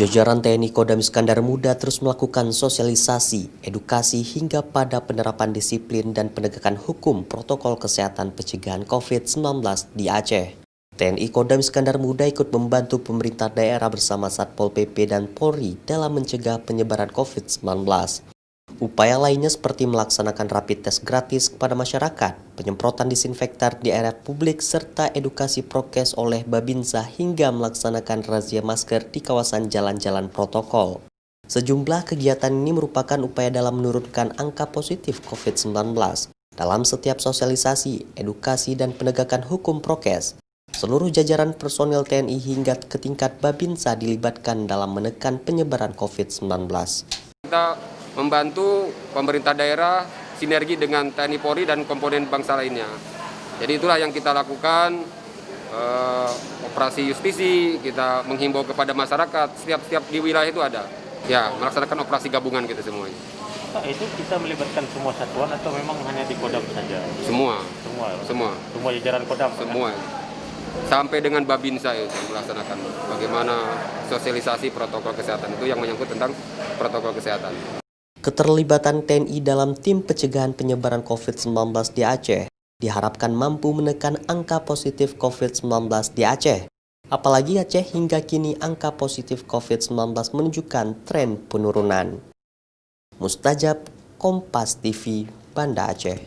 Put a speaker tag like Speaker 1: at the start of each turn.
Speaker 1: Jajaran TNI Kodam Iskandar Muda terus melakukan sosialisasi, edukasi hingga pada penerapan disiplin dan penegakan hukum protokol kesehatan pencegahan COVID-19 di Aceh. TNI Kodam Iskandar Muda ikut membantu pemerintah daerah bersama Satpol PP dan Polri dalam mencegah penyebaran COVID-19. Upaya lainnya seperti melaksanakan rapid test gratis kepada masyarakat, penyemprotan disinfektan di area publik, serta edukasi prokes oleh Babinsa hingga melaksanakan razia masker di kawasan jalan-jalan protokol. Sejumlah kegiatan ini merupakan upaya dalam menurunkan angka positif COVID-19 dalam setiap sosialisasi, edukasi, dan penegakan hukum prokes. Seluruh jajaran personel TNI hingga ke tingkat Babinsa dilibatkan dalam menekan penyebaran COVID-19.
Speaker 2: Kita membantu pemerintah daerah sinergi dengan TNI Polri dan komponen bangsa lainnya. Jadi itulah yang kita lakukan, operasi justisi, kita menghimbau kepada masyarakat, setiap di wilayah itu ada. Ya, melaksanakan operasi gabungan kita semuanya.
Speaker 3: Pak, itu kita melibatkan semua satuan atau memang hanya di Kodam saja?
Speaker 2: Semua
Speaker 3: jajaran Kodam?
Speaker 2: Semua. Sampai dengan Babinsa itu melaksanakan bagaimana sosialisasi protokol kesehatan itu yang menyangkut tentang protokol kesehatan.
Speaker 1: Keterlibatan TNI dalam tim pencegahan penyebaran COVID-19 di Aceh diharapkan mampu menekan angka positif COVID-19 di Aceh. Apalagi Aceh hingga kini angka positif COVID-19 menunjukkan tren penurunan. Mustajab, Kompas TV, Banda Aceh.